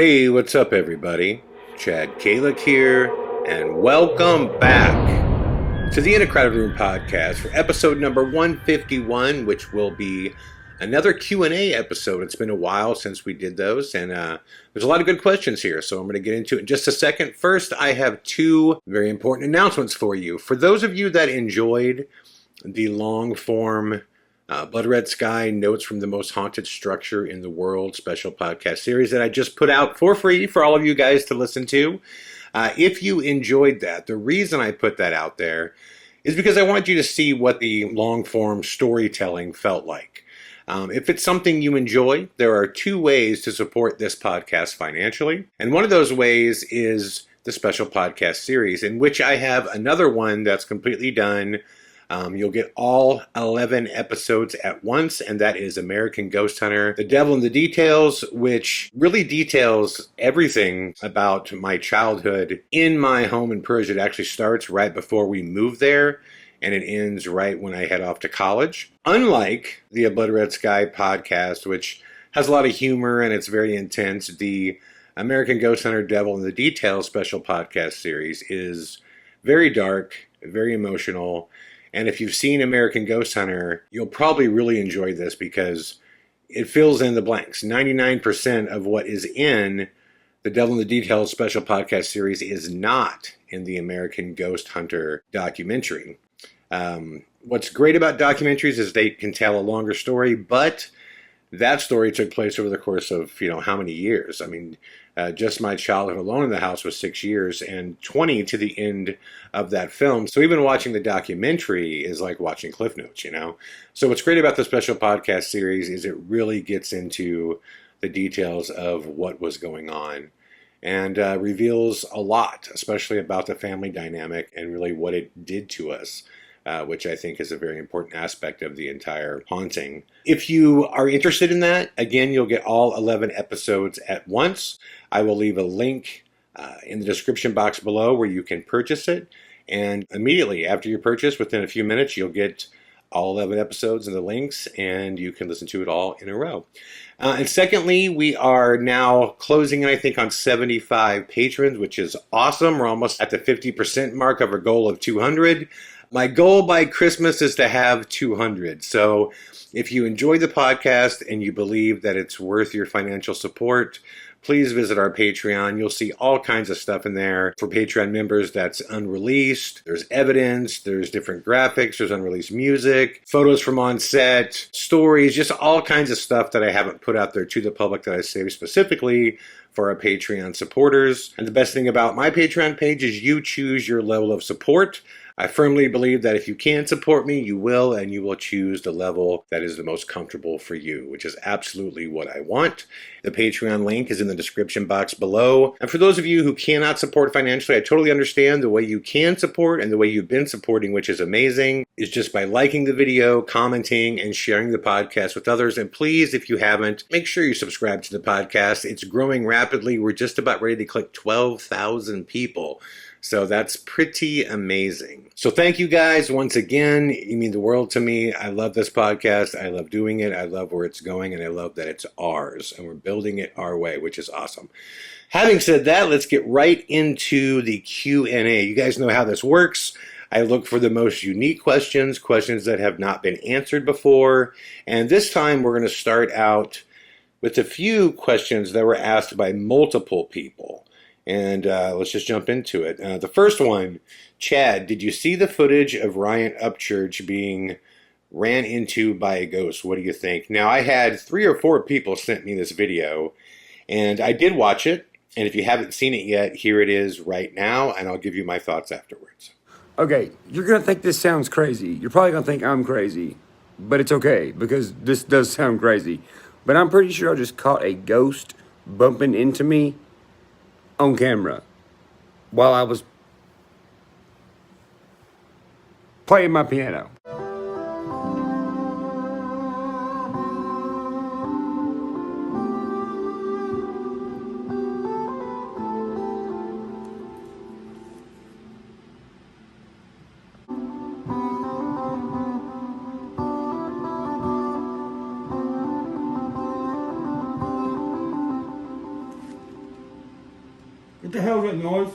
Hey, what's up, everybody? Chad Calek here, and welcome back to the In a Crowded Room podcast for episode number 151, which will be another Q&A episode. It's been a while since we did those, and there's a lot of good questions here, so I'm going to get into it in just a second. First, I have two very important announcements for you. For those of you that enjoyed the long-form Blood Red Sky Notes from the Most Haunted Structure in the World special podcast series that I just put out for free for all of you guys to listen to. If you enjoyed that, the reason I put that out there is because I wanted you to see what the long-form storytelling felt like. If it's something you enjoy, there are two ways to support this podcast financially. And one of those ways is the special podcast series, in which I have another one that's completely done. You'll get all 11 episodes at once, and that is American Ghost Hunter, The Devil in the Details, which really details everything about my childhood in my home in Persia. It actually starts right before we moved there, and it ends right when I head off to college. Unlike the Blood Red Sky podcast, which has a lot of humor and it's very intense, the American Ghost Hunter, Devil in the Details special podcast series is very dark, very emotional. And if you've seen American Ghost Hunter, you'll probably really enjoy this because it fills in the blanks. 99% of what is in the Devil in the Details special podcast series is not in the American Ghost Hunter documentary. What's great about documentaries is they can tell a longer story, but that story took place over the course of, how many years? I mean, just my childhood alone in the house was 6 years and 20 to the end of that film. So even watching the documentary is like watching Cliff Notes, So what's great about the special podcast series is it really gets into the details of what was going on and reveals a lot, especially about the family dynamic and really what it did to us. Which I think is a very important aspect of the entire haunting. If you are interested in that, again, you'll get all 11 episodes at once. I will leave a link in the description box below where you can purchase it. And immediately after your purchase, within a few minutes, you'll get all 11 episodes and the links, and you can listen to it all in a row. And secondly, we are now closing in, I think, on 75 patrons, which is awesome. We're almost at the 50% mark of our goal of 200. My goal by Christmas is to have 200. So if you enjoy the podcast and you believe that it's worth your financial support, please visit our Patreon. You'll see all kinds of stuff in there for Patreon members that's unreleased. There's evidence, there's different graphics, there's unreleased music, photos from on set, stories, just all kinds of stuff that I haven't put out there to the public that I saved specifically for our Patreon supporters. And the best thing about my Patreon page is you choose your level of support. I firmly believe that if you can support me, you will, and you will choose the level that is the most comfortable for you, which is absolutely what I want. The Patreon link is in the description box below. And for those of you who cannot support financially, I totally understand. The way you can support and the way you've been supporting, which is amazing, is just by liking the video, commenting, and sharing the podcast with others. And please, if you haven't, make sure you subscribe to the podcast. It's growing rapidly. We're just about ready to click 12,000 people. So that's pretty amazing. So thank you guys once again. You mean the world to me. I love this podcast. I love doing it. I love where it's going, and I love that it's ours, and we're building it our way, which is awesome. Having said that, let's get right into the Q&A. You guys know how this works. I look for the most unique questions that have not been answered before. And this time we're going to start out with a few questions that were asked by multiple people. And let's just jump into it. The first one, Chad, did you see the footage of Ryan Upchurch being ran into by a ghost? What do you think? Now, I had 3 or 4 people sent me this video, and I did watch it. And if you haven't seen it yet, here it is right now, and I'll give you my thoughts afterwards. Okay, you're going to think this sounds crazy. You're probably going to think I'm crazy, but it's okay, because this does sound crazy. But I'm pretty sure I just caught a ghost bumping into me on camera while I was playing my piano. What the hell is that noise?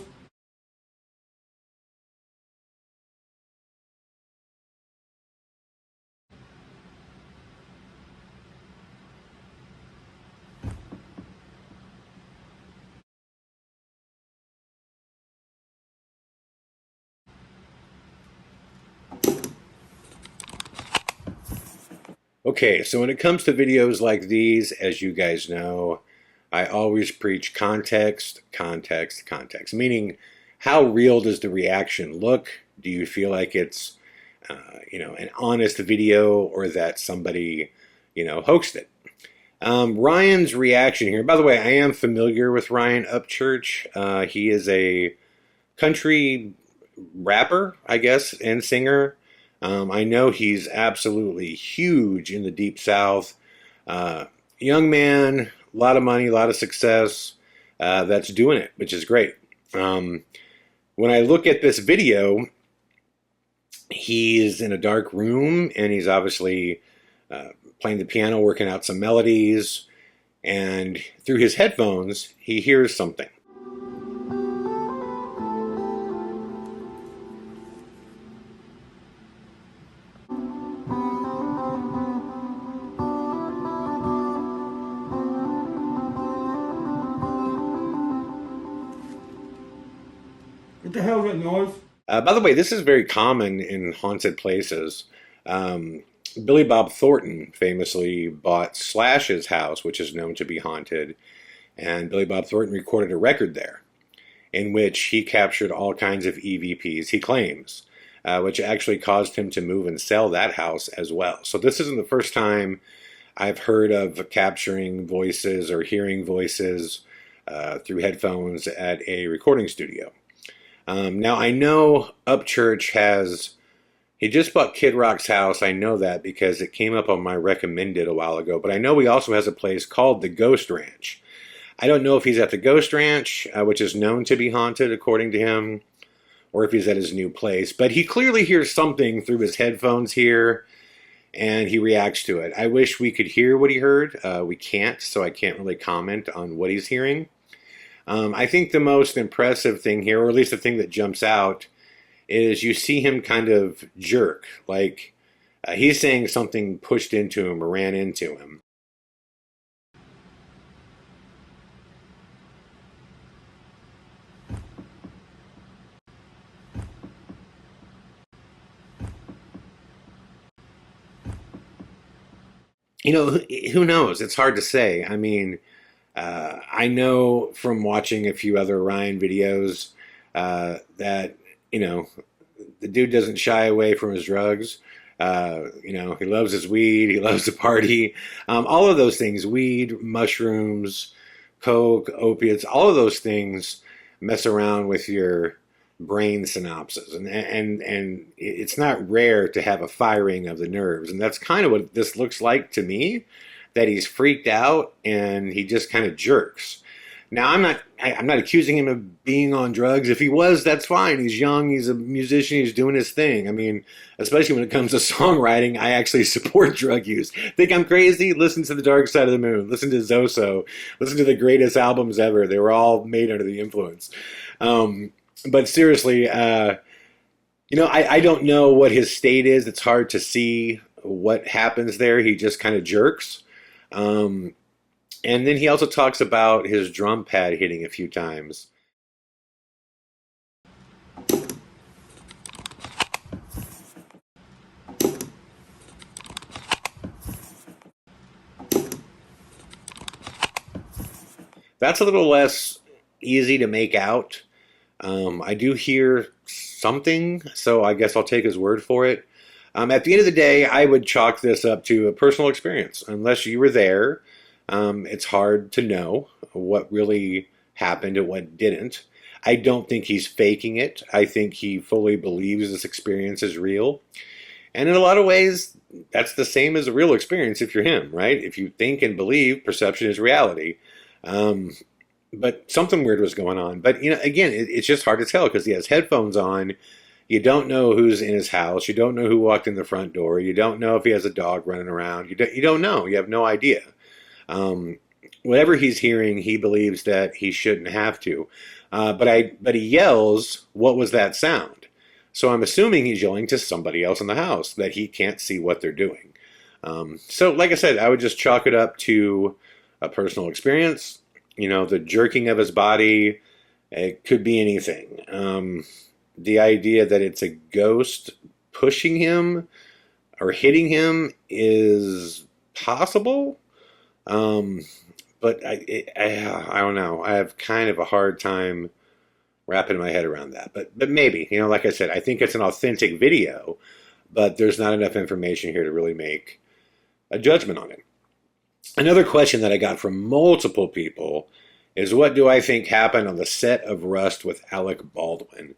Okay, so when it comes to videos like these, as you guys know, I always preach context, context, context, meaning how real does the reaction look? Do you feel like it's, an honest video or that somebody, hoaxed it? Ryan's reaction here, by the way, I am familiar with Ryan Upchurch. He is a country rapper, I guess, and singer. I know he's absolutely huge in the Deep South. Uh, Young man, a lot of money, a lot of success. That's doing it, which is great. When I look at this video, he's in a dark room and he's obviously playing the piano, working out some melodies. And through his headphones, he hears something. What the hell is that noise? By the way, this is very common in haunted places. Billy Bob Thornton famously bought Slash's house, which is known to be haunted, and Billy Bob Thornton recorded a record there in which he captured all kinds of EVPs, he claims, which actually caused him to move and sell that house as well. So this isn't the first time I've heard of capturing voices or hearing voices through headphones at a recording studio. Now, I know Upchurch he just bought Kid Rock's house. I know that because it came up on my recommended a while ago. But I know he also has a place called the Ghost Ranch. I don't know if he's at the Ghost Ranch, which is known to be haunted, according to him, or if he's at his new place. But he clearly hears something through his headphones here, and he reacts to it. I wish we could hear what he heard. We can't, so I can't really comment on what he's hearing. I think the most impressive thing here, or at least the thing that jumps out, is you see him kind of jerk. Like he's saying something pushed into him or ran into him. Who knows? It's hard to say. I mean, I know from watching a few other Ryan videos that, the dude doesn't shy away from his drugs. He loves his weed. He loves to party. All of those things, weed, mushrooms, coke, opiates, all of those things mess around with your brain synapses. And it's not rare to have a firing of the nerves. And that's kind of what this looks like to me, that he's freaked out and he just kind of jerks. Now, I'm not accusing him of being on drugs. If he was, that's fine. He's young. He's a musician. He's doing his thing. I mean, especially when it comes to songwriting, I actually support drug use. Think I'm crazy? Listen to The Dark Side of the Moon. Listen to Zoso. Listen to the greatest albums ever. They were all made under the influence. But seriously, I don't know what his state is. It's hard to see what happens there. He just kind of jerks. And then he also talks about his drum pad hitting a few times. That's a little less easy to make out. I do hear something, so I guess I'll take his word for it. At the end of the day, I would chalk this up to a personal experience. Unless you were there, it's hard to know what really happened and what didn't. I don't think he's faking it. I think he fully believes this experience is real. And in a lot of ways, that's the same as a real experience if you're him, right? If you think and believe, perception is reality. But something weird was going on. But, again, it's just hard to tell because he has headphones on. You don't know who's in his house. You don't know who walked in the front door. You don't know if he has a dog running around. You don't know. You have no idea. whatever he's hearing, he believes that he shouldn't have to. But he yells, "What was that sound?" So I'm assuming he's yelling to somebody else in the house that he can't see what they're doing. So, like I said, I would just chalk it up to a personal experience. The jerking of his body. It could be anything. The idea that it's a ghost pushing him or hitting him is possible. But I don't know. I have kind of a hard time wrapping my head around that. But maybe, like I said, I think it's an authentic video, but there's not enough information here to really make a judgment on it. Another question that I got from multiple people is, what do I think happened on the set of Rust with Alec Baldwin?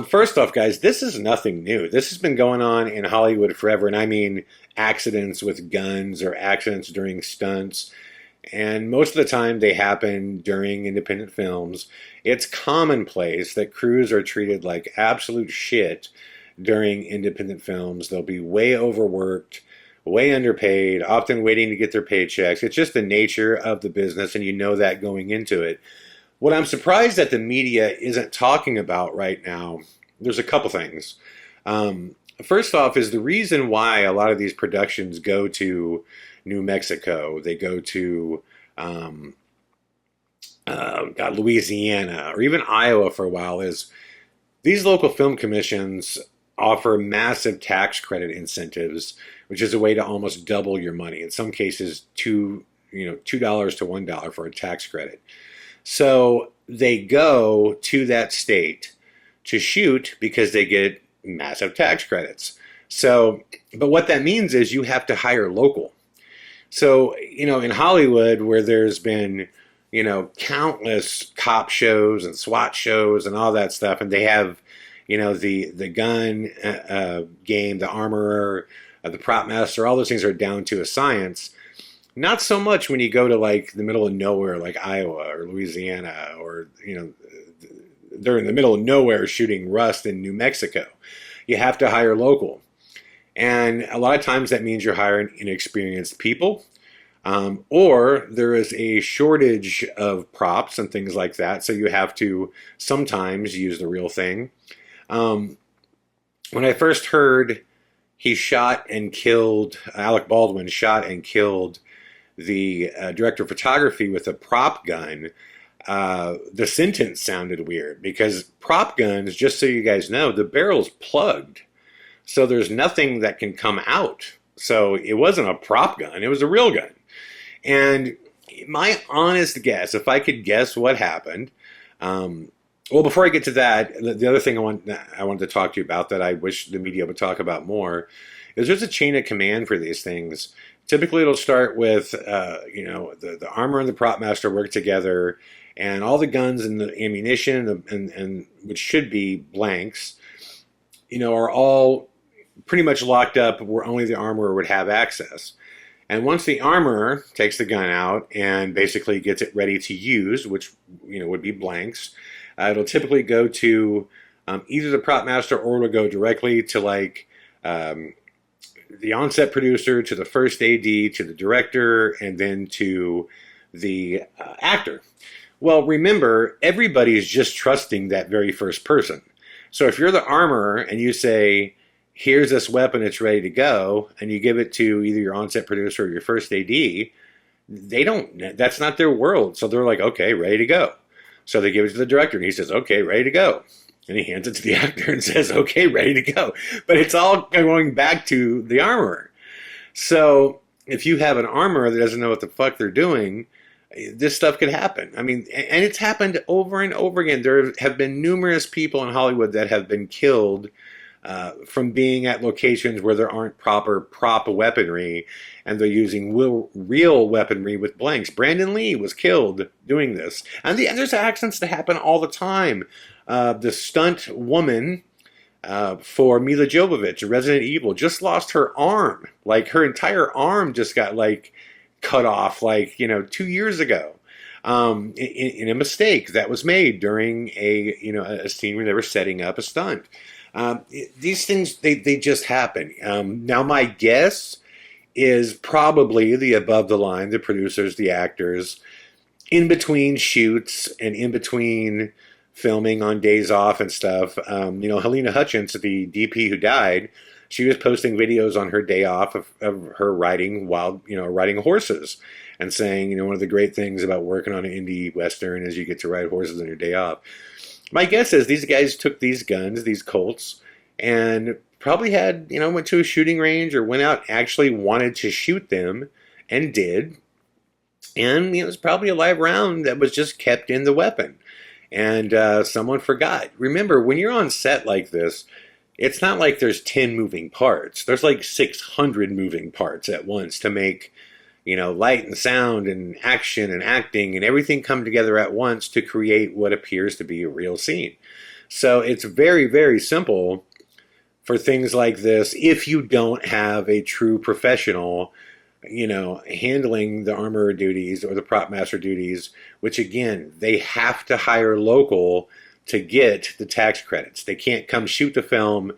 First off, guys, this is nothing new. This has been going on in Hollywood forever, and I mean accidents with guns or accidents during stunts. And most of the time they happen during independent films. It's commonplace that crews are treated like absolute shit during independent films. They'll be way overworked, way underpaid, often waiting to get their paychecks. It's just the nature of the business, and you know that going into it. What I'm surprised that the media isn't talking about right now, there's a couple things. First off is the reason why a lot of these productions go to New Mexico, they go to Louisiana, or even Iowa for a while, is these local film commissions offer massive tax credit incentives, which is a way to almost double your money. In some cases, $2 to $1 for a tax credit. So they go to that state to shoot because they get massive tax credits. So, but what that means is you have to hire local. So, in Hollywood, where there's been, countless cop shows and SWAT shows and all that stuff, and they have, the gun game, the armorer, the prop master, all those things are down to a science. Not so much when you go to like the middle of nowhere, like Iowa or Louisiana, or, they're in the middle of nowhere shooting Rust in New Mexico. You have to hire local. And a lot of times that means you're hiring inexperienced people, or there is a shortage of props and things like that. So you have to sometimes use the real thing. When I first heard Alec Baldwin shot and killed the director of photography with a prop gun, the sentence sounded weird, because prop guns, just so you guys know, the barrel's plugged. So there's nothing that can come out. So it wasn't a prop gun, it was a real gun. And my honest guess, if I could guess what happened, well, before I get to that, the other thing I wanted to talk to you about that I wish the media would talk about more is there's a chain of command for these things. Typically, it'll start with, the armor and the prop master work together, and all the guns and the ammunition, and which should be blanks, are all pretty much locked up where only the armorer would have access. And once the armorer takes the gun out and basically gets it ready to use, which would be blanks, it'll typically go to either the prop master, or it'll go directly to the on-set producer, to the first AD, to the director, and then to the actor. Well, remember, everybody's just trusting that very first person. So if you're the armorer and you say, here's this weapon, it's ready to go, and you give it to either your on-set producer or your first AD, that's not their world. So they're like, okay, ready to go. So they give it to the director, and he says, okay, ready to go. And he hands it to the actor and says, okay, ready to go. But it's all going back to the armorer. So if you have an armorer that doesn't know what the fuck they're doing, this stuff could happen. I mean, and it's happened over and over again. There have been numerous people in Hollywood that have been killed from being at locations where there aren't proper prop weaponry, and they're using real weaponry with blanks. Brandon Lee was killed doing this. And there's accidents that happen all the time. The stunt woman for Mila Jovovich, Resident Evil, just lost her arm. Like, her entire arm just got, cut off, 2 years ago. In a mistake that was made during a scene where they were setting up a stunt. These things, they just happen. Now, my guess is probably the above the line, the producers, the actors, in between shoots and in between filming on days off and stuff. Helena Hutchins, the DP who died, she was posting videos on her day off of her riding riding horses, and saying, one of the great things about working on an indie western is you get to ride horses on your day off. My guess is these guys took these guns, these Colts, and probably had, went to a shooting range or went out, actually wanted to shoot them, and did. And it was probably a live round that was just kept in the weapon. And someone forgot. Remember, when you're on set like this, it's not like there's 10 moving parts. There's like 600 moving parts at once to make, light and sound and action and acting and everything come together at once to create what appears to be a real scene. So it's very, very simple for things like this if you don't have a true professional, handling the armorer duties or the prop master duties, which again, they have to hire local to get the tax credits. They can't come shoot the film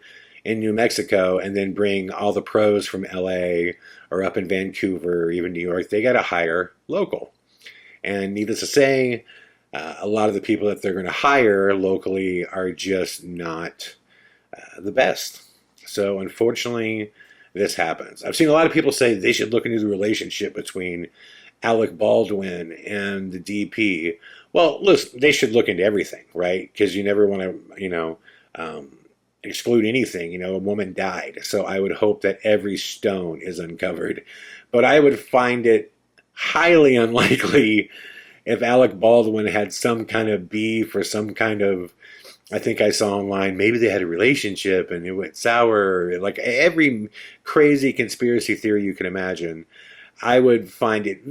in New Mexico and then bring all the pros from LA or up in Vancouver or even New York. They got to hire local. And needless to say, a lot of the people that they're going to hire locally are just not the best. So unfortunately, this happens. I've seen a lot of people say they should look into the relationship between Alec Baldwin and the DP. Well, listen, they should look into everything, right? Because you never want to, exclude anything. A woman died. So I would hope that every stone is uncovered. But I would find it highly unlikely if Alec Baldwin had some kind of beef or some kind of, I think I saw online, maybe they had a relationship and it went sour, like every crazy conspiracy theory you can imagine. I would find it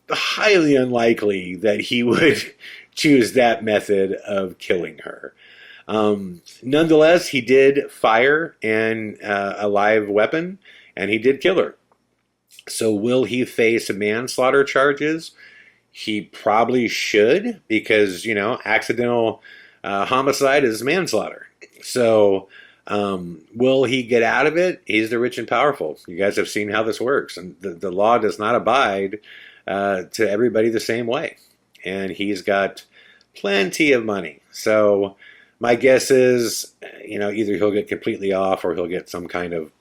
highly unlikely that he would choose that method of killing her. Nonetheless, he did fire a live weapon, and he did kill her. So will he face manslaughter charges? He probably should, because, accidental homicide is manslaughter. So will he get out of it? He's the rich and powerful. You guys have seen how this works. And the law does not abide to everybody the same way. And he's got plenty of money. So my guess is, either he'll get completely off or he'll get some kind of,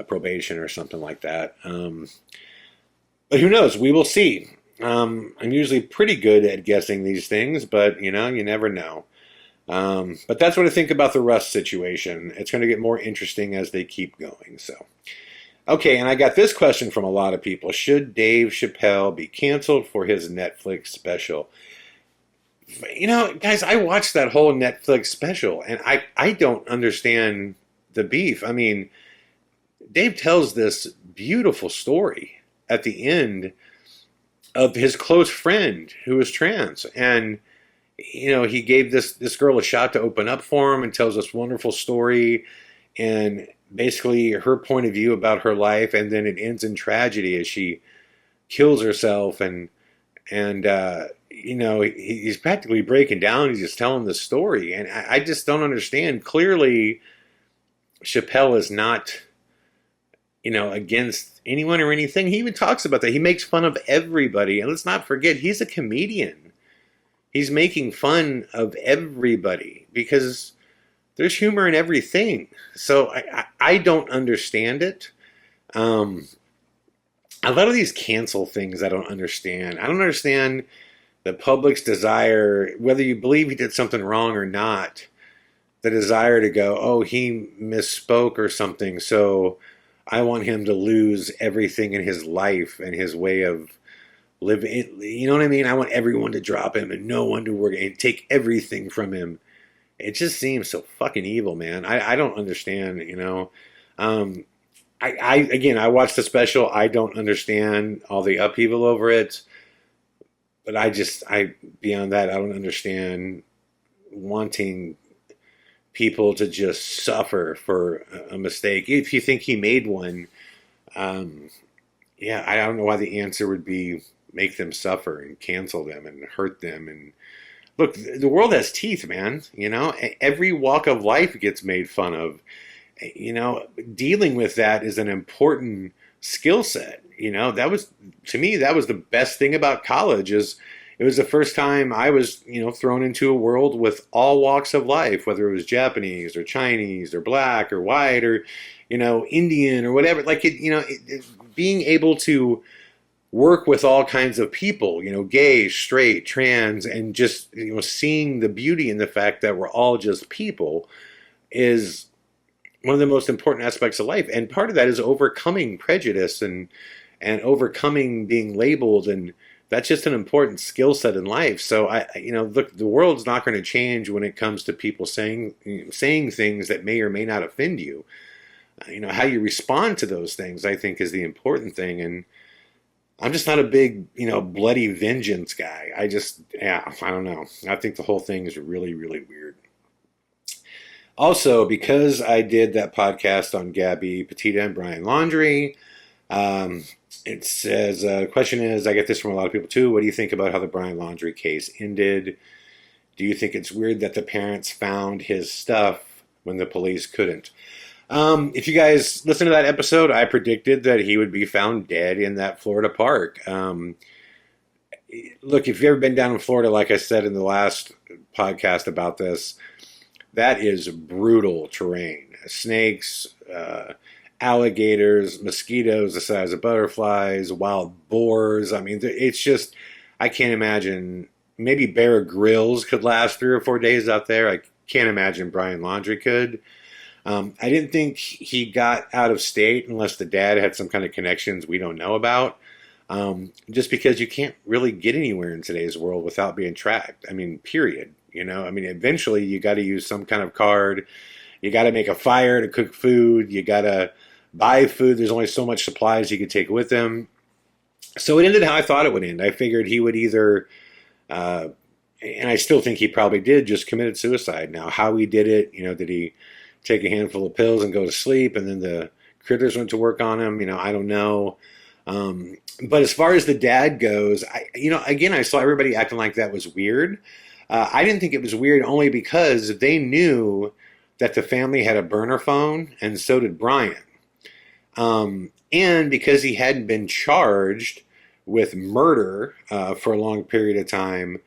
probation or something like that. But who knows? We will see. I'm usually pretty good at guessing these things, but, you never know. But that's what I think about the Russ situation. It's going to get more interesting as they keep going. So, okay, and I got this question from a lot of people. Should Dave Chappelle be canceled for his Netflix special? Guys, I watched that whole Netflix special, and I don't understand the beef. I mean, Dave tells this beautiful story at the end of his close friend who is trans. And, he gave this girl a shot to open up for him and tells this wonderful story and basically her point of view about her life. And then it ends in tragedy as she kills herself. And he's practically breaking down. He's just telling the story. And I just don't understand. Clearly, Chappelle is not, against anyone or anything. He even talks about that. He makes fun of everybody. And let's not forget, he's a comedian. He's making fun of everybody because there's humor in everything. So I don't understand it. A lot of these cancel things I don't understand. I don't understand the public's desire, whether you believe he did something wrong or not, the desire to go, oh, he misspoke or something, so I want him to lose everything in his life and his way of living. You know what I mean? I want everyone to drop him and no one to work and take everything from him. It just seems so fucking evil, man. I don't understand, I watched the special. I don't understand all the upheaval over it. But beyond that, I don't understand wanting people to just suffer for a mistake. If you think he made one, I don't know why the answer would be make them suffer and cancel them and hurt them. And look, the world has teeth, man. Every walk of life gets made fun of. Dealing with that is an important skill set. That was, to me, that was the best thing about college. Is it was the first time I was, thrown into a world with all walks of life, whether it was Japanese or Chinese or black or white or, Indian or whatever. Like being able to work with all kinds of people, gay, straight, trans, and just, seeing the beauty in the fact that we're all just people is one of the most important aspects of life. And part of that is overcoming prejudice and overcoming being labeled. And that's just an important skill set in life. So look, the world's not going to change when it comes to people saying things that may or may not offend you. How you respond to those things, I think, is the important thing. And I'm just not a big, bloody vengeance guy. I don't know. I think the whole thing is really, really weird. Also, because I did that podcast on Gabby Petita and Brian Laundrie, it says, the question is, I get this from a lot of people too, what do you think about how the Brian Laundrie case ended? Do you think it's weird that the parents found his stuff when the police couldn't? If you guys listen to that episode, I predicted that he would be found dead in that Florida park. Look, if you've ever been down in Florida, like I said in the last podcast about this, that is brutal terrain. Snakes, alligators, mosquitoes the size of butterflies, wild boars. I mean, it's just, I can't imagine. Maybe Bear Grylls could last 3 or 4 days out there. I can't imagine Brian Laundrie could. I didn't think he got out of state unless the dad had some kind of connections we don't know about. Just because you can't really get anywhere in today's world without being tracked. I mean, period. Eventually you got to use some kind of card. You got to make a fire to cook food. You got to buy food. There's only so much supplies you could take with him. So it ended how I thought it would end. I figured he would either, and I still think he probably did, just committed suicide. Now, how he did it, did he take a handful of pills and go to sleep, and then the critters went to work on him? I don't know. But as far as the dad goes, again, I saw everybody acting like that was weird. I didn't think it was weird only because they knew that the family had a burner phone, and so did Brian. And because he hadn't been charged with murder for a long period of time,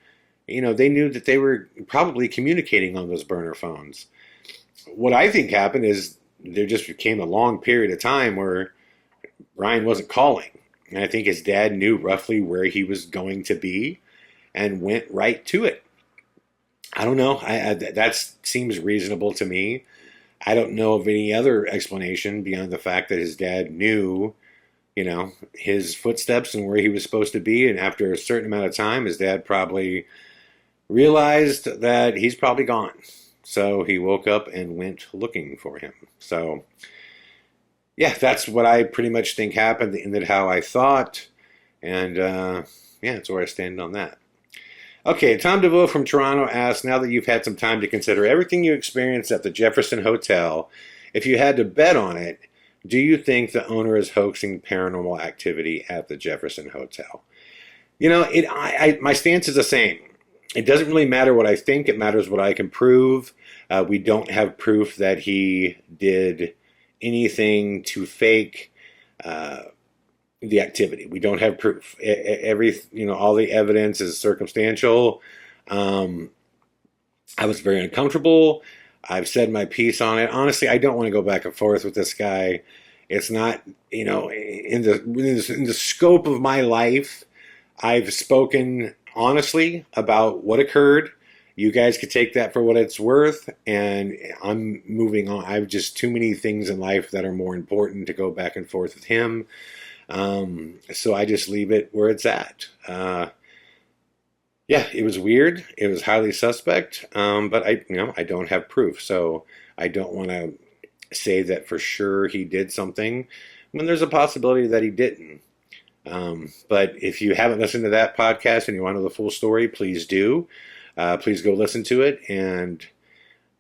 they knew that they were probably communicating on those burner phones. What I think happened is there just became a long period of time where Brian wasn't calling. And I think his dad knew roughly where he was going to be and went right to it. I don't know. That seems reasonable to me. I don't know of any other explanation beyond the fact that his dad knew, his footsteps and where he was supposed to be. And after a certain amount of time, his dad probably realized that he's probably gone. So he woke up and went looking for him. So, yeah, that's what I pretty much think happened. It ended how I thought. And, that's where I stand on that. Okay, Tom DeVoe from Toronto asks, now that you've had some time to consider everything you experienced at the Jefferson Hotel, if you had to bet on it, do you think the owner is hoaxing paranormal activity at the Jefferson Hotel? My stance is the same. It doesn't really matter what I think. It matters what I can prove. We don't have proof that he did anything to fake the activity. We don't have proof. All the evidence is circumstantial. I was very uncomfortable. I've said my piece on it. Honestly, I don't want to go back and forth with this guy. It's not, in the scope of my life, I've spoken honestly about what occurred. You guys could take that for what it's worth, and I'm moving on. I've just too many things in life that are more important to go back and forth with him. So I just leave it where it's at. It was weird. It was highly suspect. But I don't have proof, so I don't want to say that for sure he did something when there's a possibility that he didn't. But if you haven't listened to that podcast and you want to know the full story, please do. Please go listen to it, and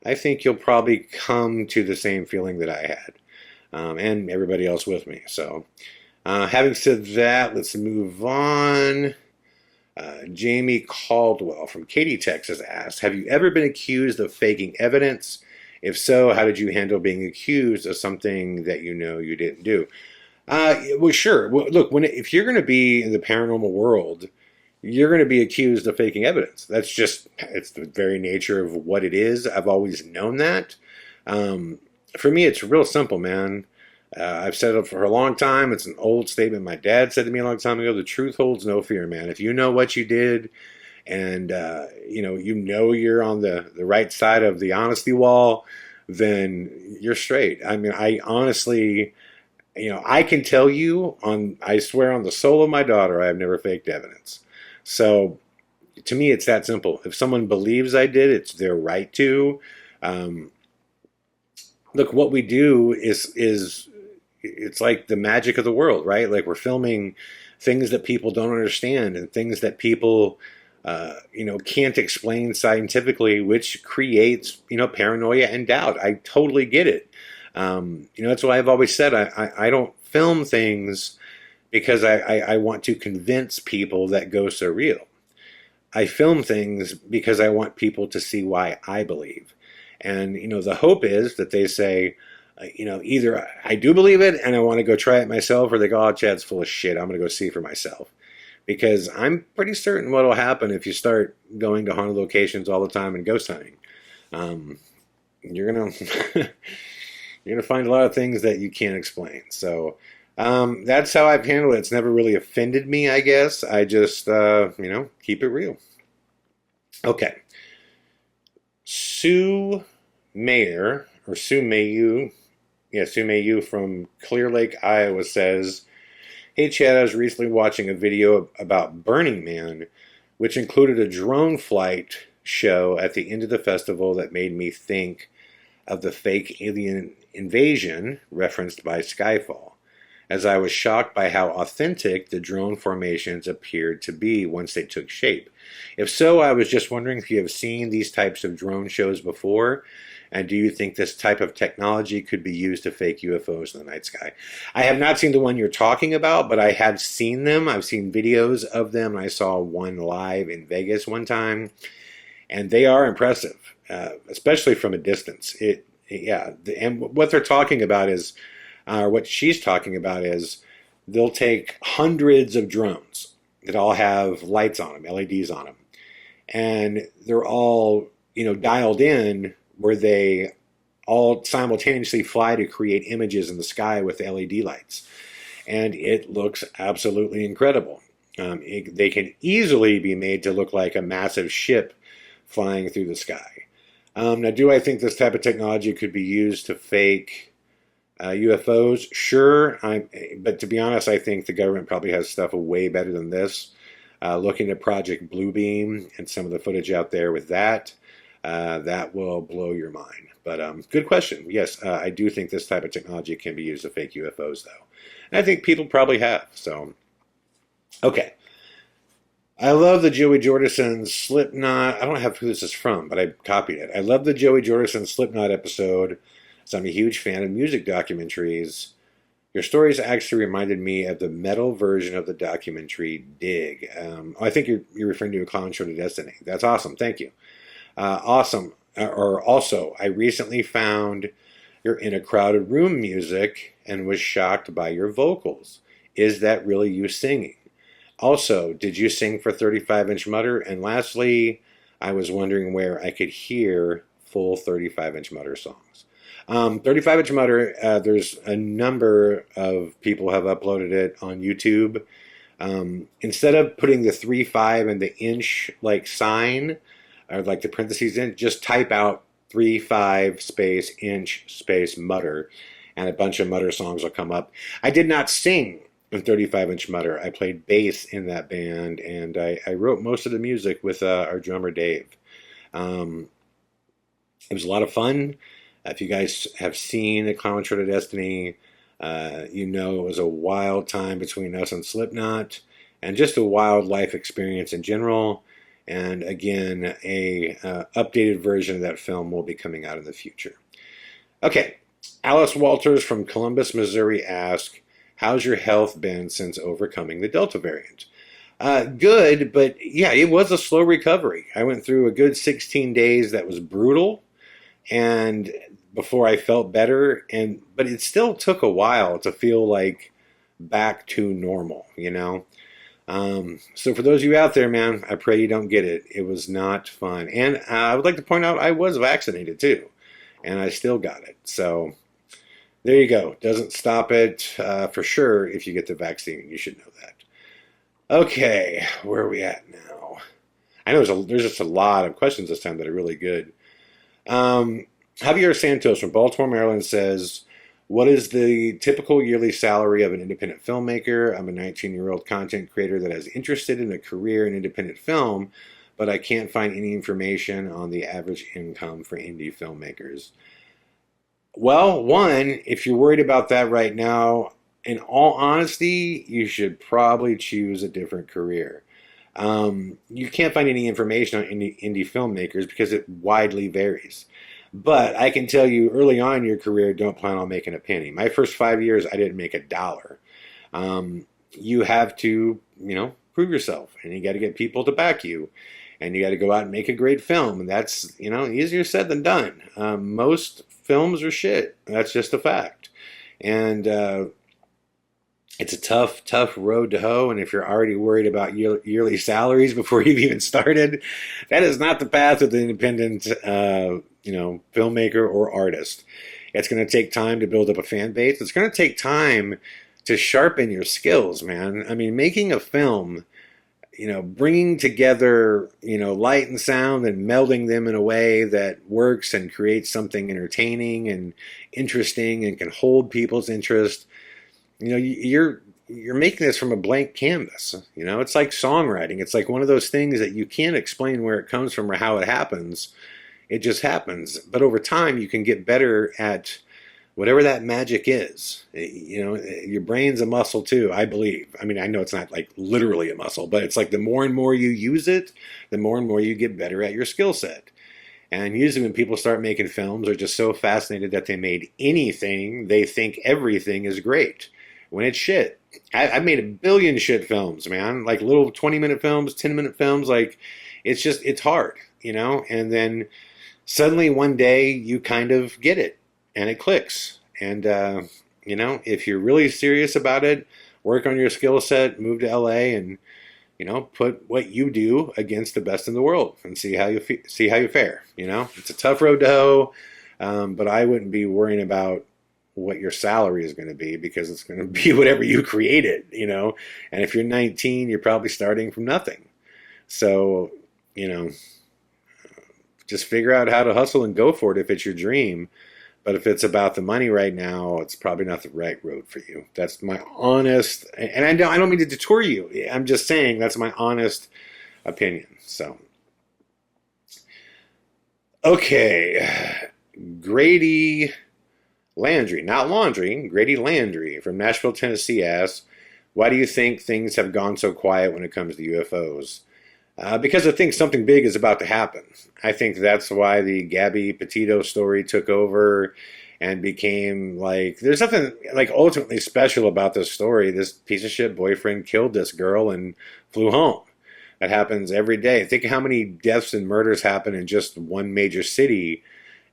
I think you'll probably come to the same feeling that I had, and everybody else with me. So, having said that, let's move on. Jamie Caldwell from Katy, Texas asks, have you ever been accused of faking evidence? If so, how did you handle being accused of something that you know you didn't do? Well, sure. Well, look, if you're going to be in the paranormal world, you're going to be accused of faking evidence. That's just, it's the very nature of what it is. I've always known that. Um, for me, it's real simple, man. I've said it for a long time. It's an old statement my dad said to me a long time ago. The truth holds no fear, man. If you know what you did, and you're on the right side of the honesty wall, then you're straight. I mean, I honestly, I can tell you I swear on the soul of my daughter, I have never faked evidence. So to me, it's that simple. If someone believes I did, it's their right to. Um, Look, what we do is it's like the magic of the world, right? Like we're filming things that people don't understand and things that people can't explain scientifically, which creates paranoia and doubt. I totally get it. That's why I've always said I don't film things because I want to convince people that ghosts are real. I film things because I want people to see why I believe. And, the hope is that they say, either I do believe it and I want to go try it myself, or they go, oh, Chad's full of shit. I'm going to go see for myself. Because I'm pretty certain what will happen if you start going to haunted locations all the time and ghost hunting. You're gonna you're gonna find a lot of things that you can't explain. So that's how I've handled it. It's never really offended me, I guess. I just keep it real. Okay. Sue Mayer, or Sue Mayu, Sue Mayu from Clear Lake, Iowa says, hey Chad, I was recently watching a video about Burning Man, which included a drone flight show at the end of the festival that made me think of the fake alien invasion referenced by Skyfall, as I was shocked by how authentic the drone formations appeared to be once they took shape. If so, I was just wondering if you have seen these types of drone shows before, and do you think this type of technology could be used to fake UFOs in the night sky? I have not seen the one you're talking about, but I have seen them. I've seen videos of them. I saw one live in Vegas one time, and they are impressive, especially from a distance. And what they're talking about is, or what she's talking about is, they'll take hundreds of drones that all have lights on them, LEDs on them, and they're all dialed in where they all simultaneously fly to create images in the sky with LED lights. And it looks absolutely incredible. They can easily be made to look like a massive ship flying through the sky. Now, do I think this type of technology could be used to fake UFOs? Sure. But to be honest, I think the government probably has stuff way better than this. Looking at Project Bluebeam and some of the footage out there with that, that will blow your mind. But good question. Yes, I do think this type of technology can be used to fake UFOs, though. And I think people probably have. So, okay. I love the Joey Jordison Slipknot. I don't have who this is from, but I copied it. I love the Joey Jordison Slipknot episode, so I'm a huge fan of music documentaries. Your stories actually reminded me of the metal version of the documentary Dig. I think you're referring to A Clown Show to Destiny. That's awesome. Thank you. Awesome. Or also, I recently found your In a Crowded Room music and was shocked by your vocals. Is that really you singing? Also, did you sing for 35-inch Mutter? And lastly, I was wondering where I could hear full 35-inch Mutter songs. 35-inch Mutter, there's a number of people have uploaded it on YouTube. Instead of putting the 3.5 and the inch like sign, or like the parentheses in, just type out 3.5 space inch space Mutter, and a bunch of Mutter songs will come up. I did not sing in 35-inch Mutter. I played bass in that band, and I wrote most of the music with our drummer Dave. It was a lot of fun. If you guys have seen The Clown Show to Destiny, it was a wild time between us and Slipknot, and just a wild life experience in general. And again, a updated version of that film will be coming out in the future. Okay, Alice Walters from Columbus, Missouri asks, how's your health been since overcoming the Delta variant? Good, but yeah, it was a slow recovery. I went through a good 16 days that was brutal, and before I felt better, but it still took a while to feel like back to normal, you know? So for those of you out there, man, I pray you don't get it. It was not fun. And I would like to point out I was vaccinated too, and I still got it. So there you go. Doesn't stop it for sure. If you get the vaccine, you should know that. Okay, where are we at now? I know there's just a lot of questions this time that are really good. Javier Santos from Baltimore, Maryland says, what is the typical yearly salary of an independent filmmaker? I'm a 19-year-old content creator that is interested in a career in independent film, but I can't find any information on the average income for indie filmmakers. Well, one, if you're worried about that right now, in all honesty, you should probably choose a different career. You can't find any information on indie filmmakers because it widely varies. But I can tell you early on in your career, don't plan on making a penny. My first 5 years, I didn't make a dollar. You have to, prove yourself, and you got to get people to back you, and you got to go out and make a great film. And that's, easier said than done. Most films are shit. That's just a fact. And it's a tough road to hoe. And if you're already worried about yearly salaries before you've even started, that is not the path of the independent, filmmaker or artist. It's going to take time to build up a fan base. It's going to take time to sharpen your skills, man. I mean, making a film, bringing together, light and sound and melding them in a way that works and creates something entertaining and interesting and can hold people's interest. You're making this from a blank canvas. It's like songwriting. It's like one of those things that you can't explain where it comes from or how it happens. It just happens. But over time, you can get better at whatever that magic is. Your brain's a muscle too, I believe. I mean, I know it's not like literally a muscle, but it's like the more and more you use it, the more and more you get better at your skill set. And usually when people start making films, they're just so fascinated that they made anything, they think everything is great. When it's shit. I've made a billion shit films, man. Like little 20-minute films, 10-minute films. Like, it's hard, And then suddenly one day you kind of get it and it clicks. And, if you're really serious about it, work on your skill set, move to LA and, put what you do against the best in the world and see how you fare. It's a tough road to hoe, but I wouldn't be worrying about what your salary is going to be because it's going to be whatever you created, And if you're 19, you're probably starting from nothing. So, just figure out how to hustle and go for it if it's your dream. But if it's about the money right now, it's probably not the right road for you. That's my honest, and I don't mean to detour you. I'm just saying that's my honest opinion. So, okay, Grady Landry, not laundry, Grady Landry from Nashville, Tennessee asks, why do you think things have gone so quiet when it comes to UFOs? Because I think something big is about to happen. I think that's why the Gabby Petito story took over and became like, there's something like ultimately special about this story. This piece of shit boyfriend killed this girl and flew home. That happens every day. Think of how many deaths and murders happen in just one major city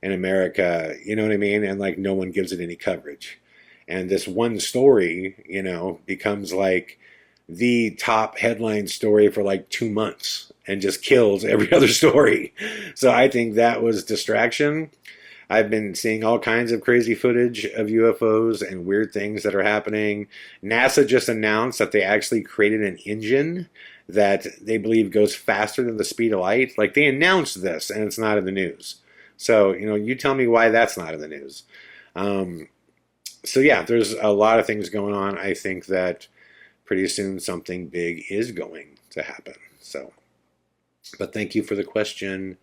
in America, you know what I mean? And like no one gives it any coverage. And this one story, becomes like the top headline story for like 2 months and just kills every other story. So I think that was distraction. I've been seeing all kinds of crazy footage of UFOs and weird things that are happening. NASA just announced that they actually created an engine that they believe goes faster than the speed of light. Like they announced this and it's not in the news. So, you tell me why that's not in the news. So yeah, there's a lot of things going on. I think that pretty soon something big is going to happen. So, but thank you for the question.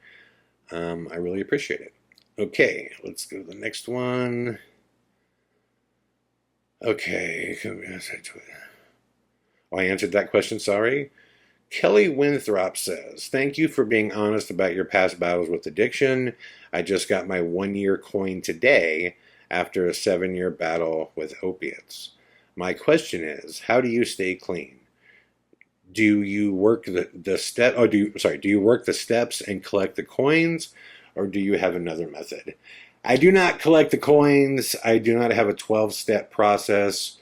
I really appreciate it. Okay, let's go to the next one. Okay. Oh, I answered that question, sorry. Kelly Winthrop says, thank you for being honest about your past battles with addiction. I just got my 1-year coin today after a 7-year battle with opiates. My question is, how do you stay clean? Do you work do you work the steps and collect the coins, or do you have another method? I do not collect the coins. I do not have a 12-step process.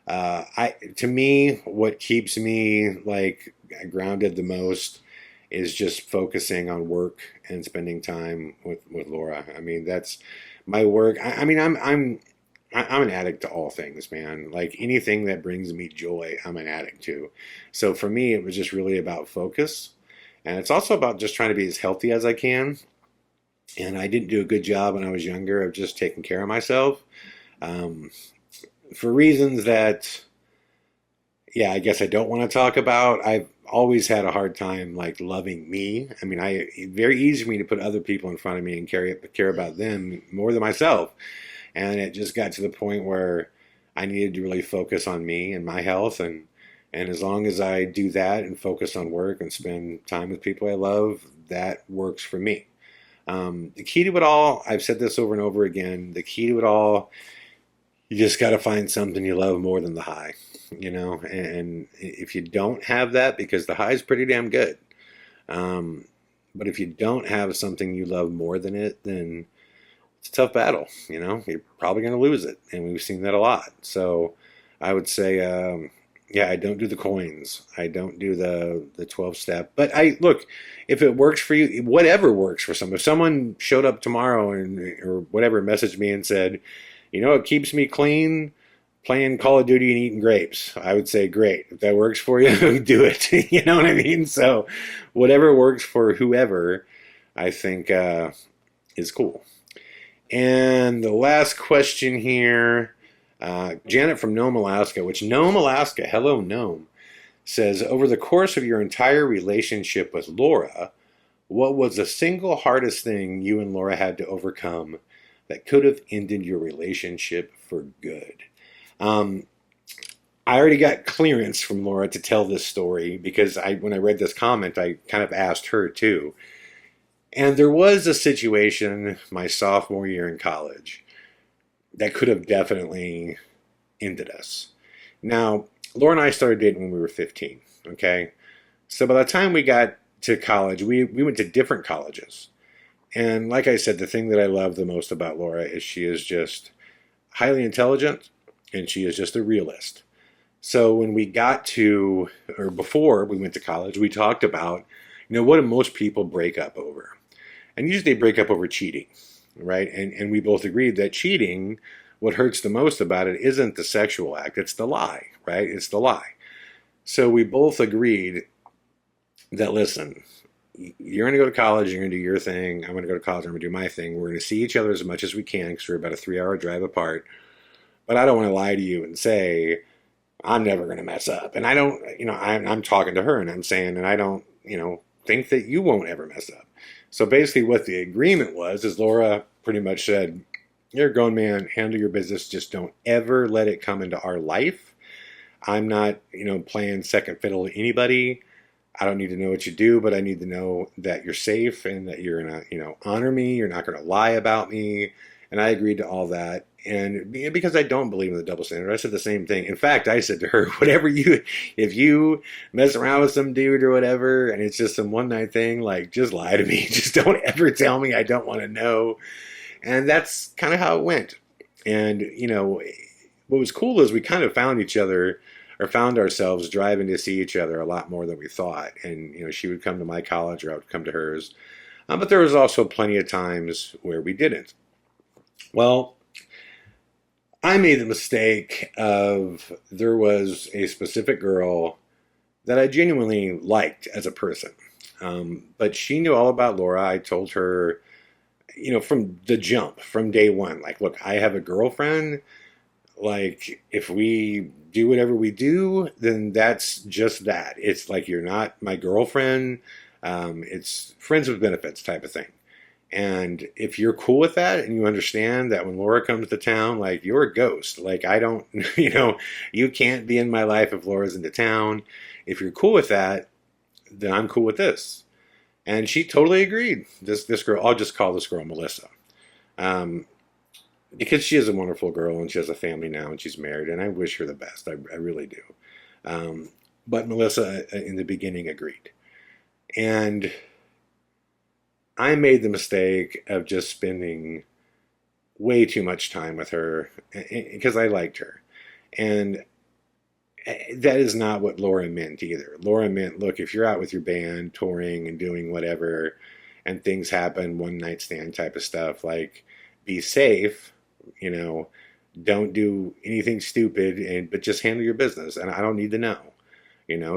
To me, what keeps me like grounded the most is just focusing on work and spending time with Laura. I mean, that's my work. I mean, I'm an addict to all things, man. Like anything that brings me joy, I'm an addict to. So for me, it was just really about focus. And it's also about just trying to be as healthy as I can. And I didn't do a good job when I was younger of just taking care of myself, um, for reasons that, yeah, I guess I don't want to talk about. I've always had a hard time like loving me. I mean, it's very easy for me to put other people in front of me and care about them more than myself. And it just got to the point where I needed to really focus on me and my health, and as long as I do that and focus on work and spend time with people I love, that works for me. The key to it all, I've said this over and over again, the key to it all, you just got to find something you love more than the high, and if you don't have that, because the high is pretty damn good. Um, but if you don't have something you love more than it, then it's a tough battle. You're probably going to lose it, and we've seen that a lot. So I would say, yeah, I don't do the coins. I don't do the 12 step. But I look, if it works for you, whatever works for someone. If someone showed up tomorrow and or whatever messaged me and said, it keeps me clean, playing Call of Duty and eating grapes, I would say, great. If that works for you, do it. You know what I mean? So whatever works for whoever, I think is cool. And the last question here, Janet from Nome, Alaska, which Nome, Alaska, hello, Nome, says, over the course of your entire relationship with Laura, what was the single hardest thing you and Laura had to overcome that could have ended your relationship for good? I already got clearance from Laura to tell this story because when I read this comment, I kind of asked her too. And there was a situation my sophomore year in college that could have definitely ended us. Now, Laura and I started dating when we were 15, okay? So by the time we got to college, we went to different colleges. And like I said, the thing that I love the most about Laura is she is just highly intelligent and she is just a realist. So when we got to, or before we went to college, we talked about, what do most people break up over? And usually they break up over cheating, right? And we both agreed that cheating, what hurts the most about it isn't the sexual act, it's the lie, right? It's the lie. So we both agreed that, listen, you're going to go to college, you're going to do your thing, I'm going to go to college, I'm going to do my thing. We're going to see each other as much as we can because we're about a 3-hour drive apart. But I don't want to lie to you and say, I'm never going to mess up. And I don't, I'm talking to her and I'm saying, and I don't, think that you won't ever mess up. So basically what the agreement was is Laura pretty much said, you're a grown man, handle your business, just don't ever let it come into our life. I'm not, playing second fiddle to anybody. I don't need to know what you do, but I need to know that you're safe and that you're going to, honor me. You're not going to lie about me. And I agreed to all that. And because I don't believe in the double standard, I said the same thing. In fact, I said to her, if you mess around with some dude or whatever, and it's just some one night thing, like, just lie to me. Just don't ever tell me. I don't want to know. And that's kind of how it went. And, what was cool is we kind of found each other or found ourselves driving to see each other a lot more than we thought. And, she would come to my college or I would come to hers. But there was also plenty of times where we didn't. Well, I made the mistake of there was a specific girl that I genuinely liked as a person. But she knew all about Laura. I told her, from the jump, from day one, like, look, I have a girlfriend. Like, if we do whatever we do, then that's just that. It's like, you're not my girlfriend. It's friends with benefits type of thing. And if you're cool with that and you understand that when Laura comes to town, like, you're a ghost. Like, I don't, you can't be in my life if Laura's into town. If you're cool with that, then I'm cool with this. And she totally agreed. This girl, I'll just call this girl Melissa. Um, because she is a wonderful girl and she has a family now and she's married and I wish her the best. I really do. But Melissa in the beginning agreed. And I made the mistake of just spending way too much time with her because I liked her. And That is not what Laura meant either. Laura meant, look, if you're out with your band, touring and doing whatever, and things happen, one night stand type of stuff, like, be safe, you know, don't do anything stupid, but just handle your business, and I don't need to know,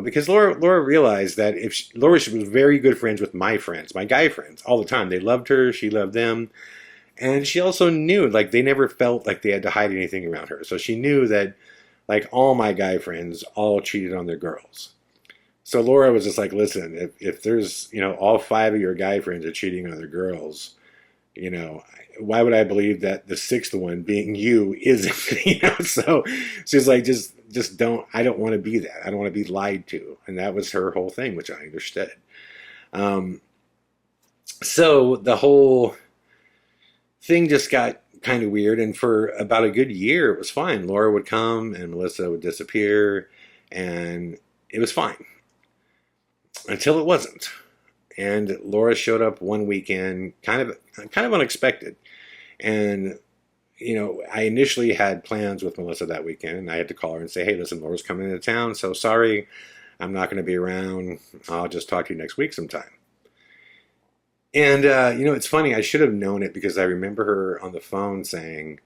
because Laura realized that Laura was very good friends with my friends, my guy friends, all the time. They loved her, she loved them, and she also knew, like, they never felt like they had to hide anything around her. So she knew that, like, all my guy friends all cheated on their girls. So Laura was just like, listen, if there's, all five of your guy friends are cheating on their girls, you know, why would I believe that the sixth one, being you, isn't? So she's like, just don't. I don't want to be that. I don't want to be lied to, and that was her whole thing, which I understood. Um, so the whole thing just got kind of weird, and for about a good year, it was fine. Laura would come, and Melissa would disappear, and it was fine until it wasn't. And Laura showed up one weekend, kind of unexpected. And I initially had plans with Melissa that weekend, and I had to call her and say, "Hey, listen, Laura's coming into town, so sorry, I'm not going to be around. I'll just talk to you next week sometime." And it's funny. I should have known it because I remember her on the phone saying,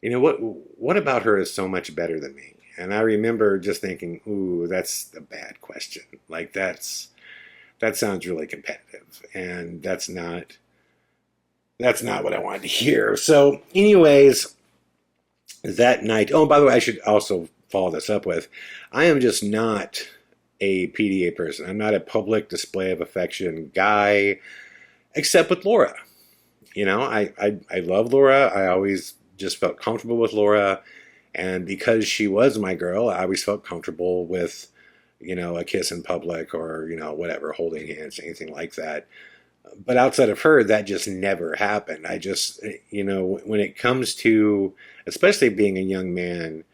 what about her is so much better than me?" And I remember just thinking, "Ooh, that's a bad question. Like that sounds really competitive, and that's not what I wanted to hear." So, anyways, that night. Oh, by the way, I should also follow this up with, I am just not a PDA person. I'm not a public display of affection guy, except with Laura. I love Laura. I always just felt comfortable with Laura, and because she was my girl, I always felt comfortable with, a kiss in public or, whatever, holding hands, anything like that. But outside of her, that just never happened. I just, when it comes to, especially being a young man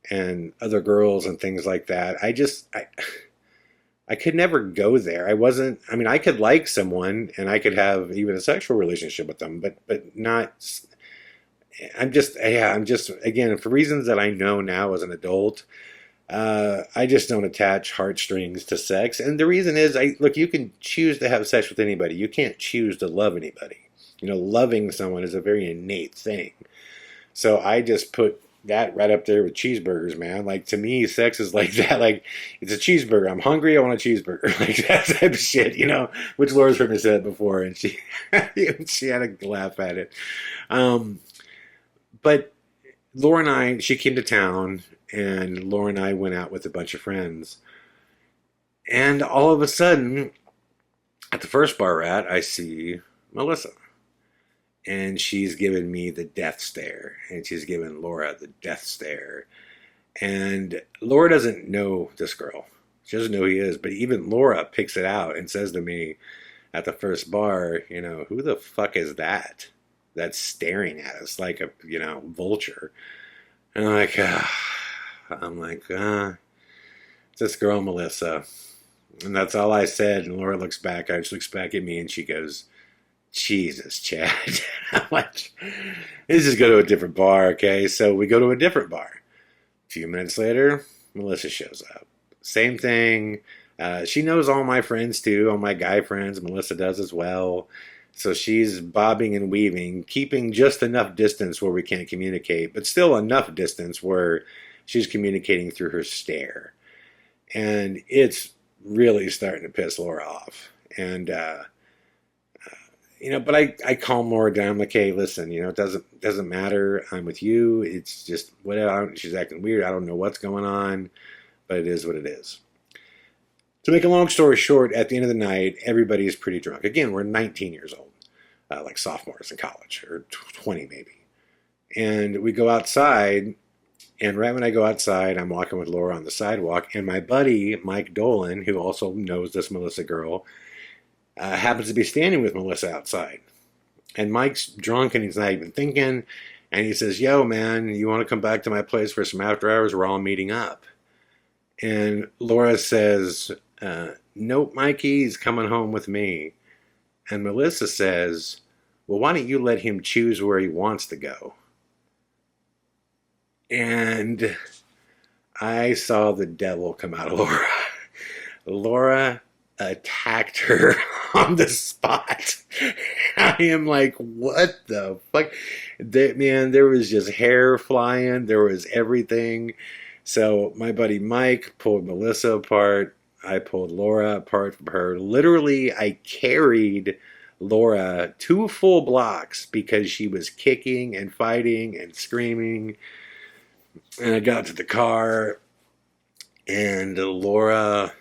and other girls and things like that, I could never go there. I could like someone and I could have even a sexual relationship with them, but not, I'm just, again, for reasons that I know now as an adult, I just don't attach heartstrings to sex. And the reason is, look, you can choose to have sex with anybody. You can't choose to love anybody. Loving someone is a very innate thing. So I just put that right up there with cheeseburgers, man. Like, to me, sex is like that. Like, it's a cheeseburger. I'm hungry. I want a cheeseburger. Like, that type of shit, which Laura's heard me say it before, and she had a laugh at it. But Laura and she came to town, and Laura and I went out with a bunch of friends. And all of a sudden, at the first bar we're at, I see Melissa. And she's giving me the death stare. And she's giving Laura the death stare. And Laura doesn't know this girl. She doesn't know who he is. But even Laura picks it out and says to me at the first bar, who the fuck is that? That's staring at us like a, vulture. And I'm like, it's this girl, Melissa. And that's all I said. And Laura looks back. She looks back at me and she goes, "Jesus, Chad." I'm like, let's just go to a different bar, okay? So we go to a different bar. A few minutes later, Melissa shows up. Same thing. She knows all my friends too, all my guy friends. Melissa does as well. So she's bobbing and weaving, keeping just enough distance where we can't communicate, but still enough distance where she's communicating through her stare. And it's really starting to piss Laura off. And, but I calm Laura down. I'm like, "Hey, listen, it doesn't matter. I'm with you. It's just whatever. She's acting weird. I don't know what's going on, but it is what it is." To make a long story short, at the end of the night, everybody is pretty drunk. Again, we're 19 years old, like sophomores in college, or 20 maybe. And we go outside, and right when I go outside, I'm walking with Laura on the sidewalk, and my buddy, Mike Dolan, who also knows this Melissa girl, happens to be standing with Melissa outside. And Mike's drunk, and he's not even thinking, and he says, "Yo, man, you want to come back to my place for some after hours? We're all meeting up." And Laura says, "Nope, Mikey, he's coming home with me." And Melissa says, "Well, why don't you let him choose where he wants to go?" And I saw the devil come out of Laura. Laura attacked her on the spot. I am like, what the fuck? Man, there was just hair flying. There was everything. So my buddy Mike pulled Melissa apart. I pulled Laura apart from her. Literally, I carried Laura 2 full blocks because she was kicking and fighting and screaming. And I got to the car, and Laura,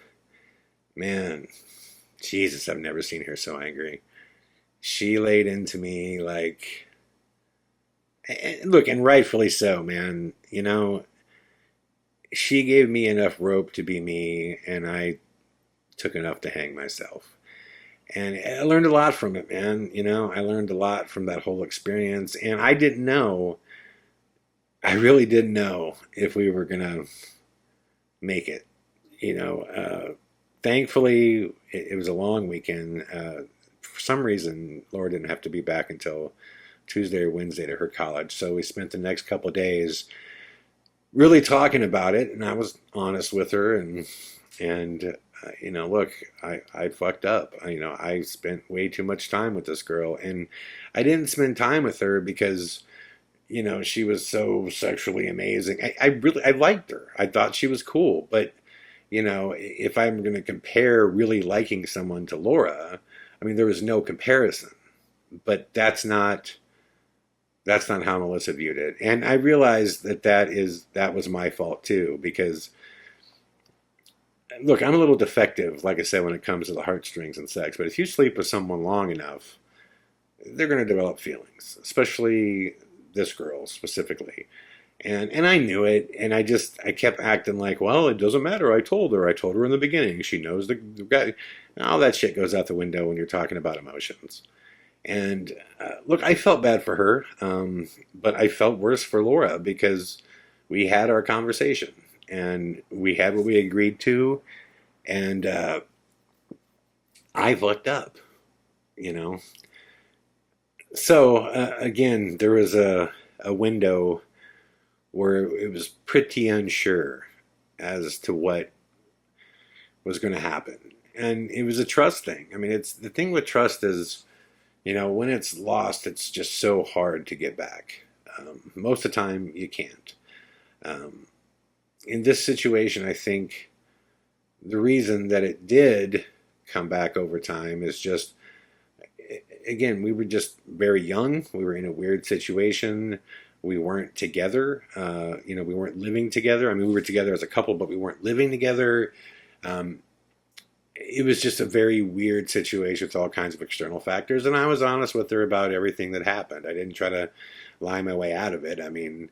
man, Jesus, I've never seen her so angry. She laid into me like, look, and rightfully so, man. You know, she gave me enough rope to be me, and I took enough to hang myself. And I learned a lot from it, man. You know, I learned a lot from that whole experience, and I didn't know, I really didn't know if we were going to make it. You know, thankfully, it was a long weekend. For some reason, Laura didn't have to be back until Tuesday or Wednesday to her college. So we spent the next couple of days really talking about it, and I was honest with her, and you know, look, I fucked up. I spent way too much time with this girl, and I didn't spend time with her because, you know, she was so sexually amazing. I liked her. I thought she was cool, but you know, if I'm going to compare really liking someone to Laura, I mean, there was no comparison. But that's not how Melissa viewed it, and I realized that was my fault too, because look, I'm a little defective, like I said, when it comes to the heartstrings and sex. But if you sleep with someone long enough, they're going to develop feelings, especially this girl specifically. And I knew it, and I kept acting like, well, it doesn't matter. I told her in the beginning. She knows the guy. All that shit goes out the window when you're talking about emotions. And look, I felt bad for her, but I felt worse for Laura because we had our conversation and we had what we agreed to, and I fucked up, you know. So again, there was a window where it was pretty unsure as to what was going to happen. And it was a trust thing. I mean, it's the thing with trust is, you know, when it's lost, it's just so hard to get back. Most of the time, you can't. In this situation, I think the reason that it did come back over time is just, again, we were just very young. We were in a weird situation. We weren't together. You know, we weren't living together. I mean, we were together as a couple, but we weren't living together. It was just a very weird situation with all kinds of external factors. And I was honest with her about everything that happened. I didn't try to lie my way out of it. I mean,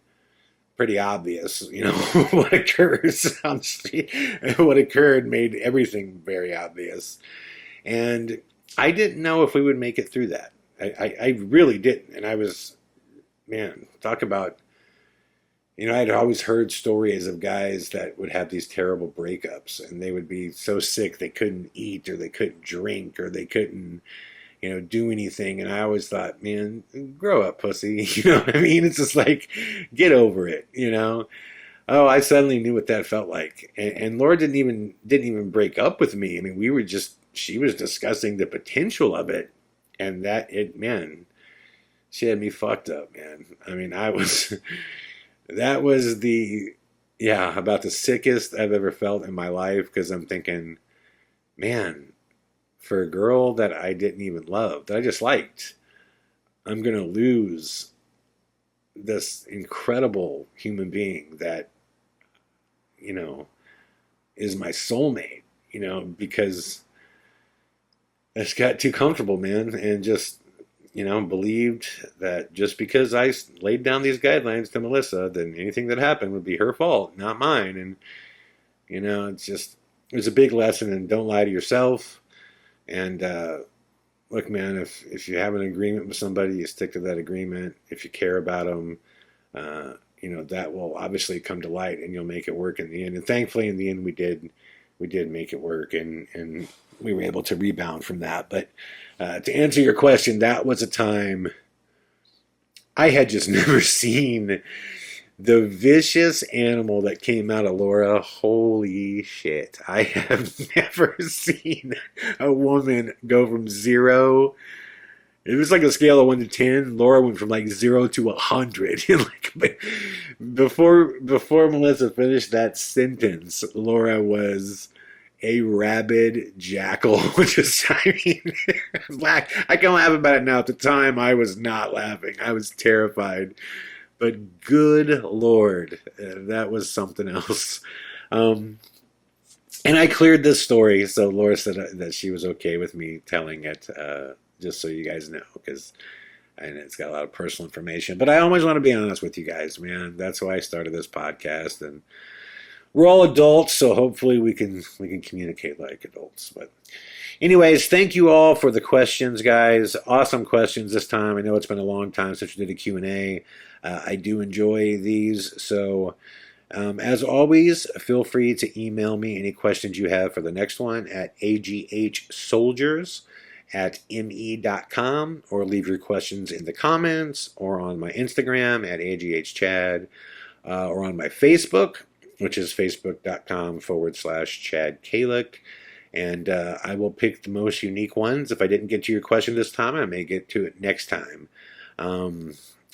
pretty obvious, you know, what occurs on the street. What occurred made everything very obvious. And I didn't know if we would make it through that. I really didn't. And I was, man, talk about, you know, I'd always heard stories of guys that would have these terrible breakups, and they would be so sick they couldn't eat or they couldn't drink or they couldn't, you know, do anything. And I always thought, man, grow up, pussy. You know what I mean? It's just like, get over it, you know? Oh, I suddenly knew what that felt like. And Laura didn't even break up with me. I mean, she was discussing the potential of it, and man, she had me fucked up, man. I mean, that was about the sickest I've ever felt in my life, because I'm thinking, man, for a girl that I didn't even love, that I just liked, I'm going to lose this incredible human being that, you know, is my soulmate, you know, because I just got too comfortable, man, and just, you know, believed that just because I laid down these guidelines to Melissa, then anything that happened would be her fault, not mine. And, you know, it was a big lesson, and don't lie to yourself. And look, man, if you have an agreement with somebody, you stick to that agreement. If you care about them, you know, that will obviously come to light, and you'll make it work in the end. And thankfully, in the end, we did make it work, and we were able to rebound from that. But to answer your question, that was a time I had just never seen The vicious animal that came out of Laura, holy shit. I have never seen a woman go from zero. It was like a scale of 1 to 10. Laura went from like 0 to 100. Like, before Melissa finished that sentence, Laura was a rabid jackal. Just, I mean, I can laugh about it now. At the time, I was not laughing. I was terrified. But good Lord, that was something else. Um, and I cleared this story, so Laura said that she was okay with me telling it, just so you guys know, because it's got a lot of personal information. But I always want to be honest with you guys, man. That's why I started this podcast, and we're all adults, so hopefully we can communicate like adults. But anyways, thank you all for the questions, guys. Awesome questions this time. I know it's been a long time since we did a Q&A. I do enjoy these, so as always, feel free to email me any questions you have for the next one at aghsoldiers@me.com, or leave your questions in the comments or on my Instagram at aghchad, or on my Facebook, which is facebook.com/Chad Calek. And I will pick the most unique ones. If I didn't get to your question this time, I may get to it next time.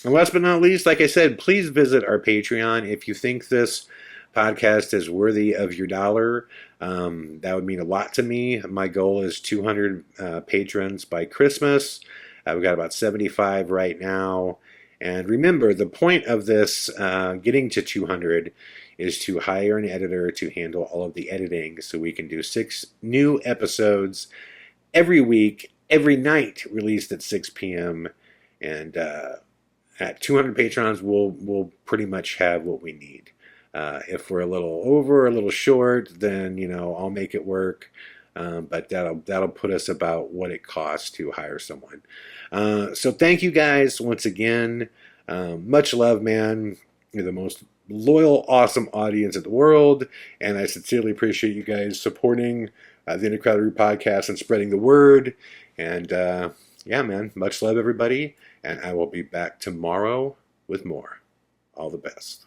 And last but not least, like I said, please visit our Patreon. If you think this podcast is worthy of your dollar, that would mean a lot to me. My goal is 200 patrons by Christmas. We've got about 75 right now. And remember, the point of this getting to 200 is to hire an editor to handle all of the editing, so we can do 6 new episodes every week, every night, released at 6 p.m. And at 200 patrons, we'll pretty much have what we need. If we're a little over, a little short, then I'll make it work. But that'll put us about what it costs to hire someone. So thank you guys once again. Much love, man. You're the most loyal, awesome audience in the world, and I sincerely appreciate you guys supporting the Uncrowded Room podcast and spreading the word. And yeah, man, much love, everybody, and I will be back tomorrow with more. All the best.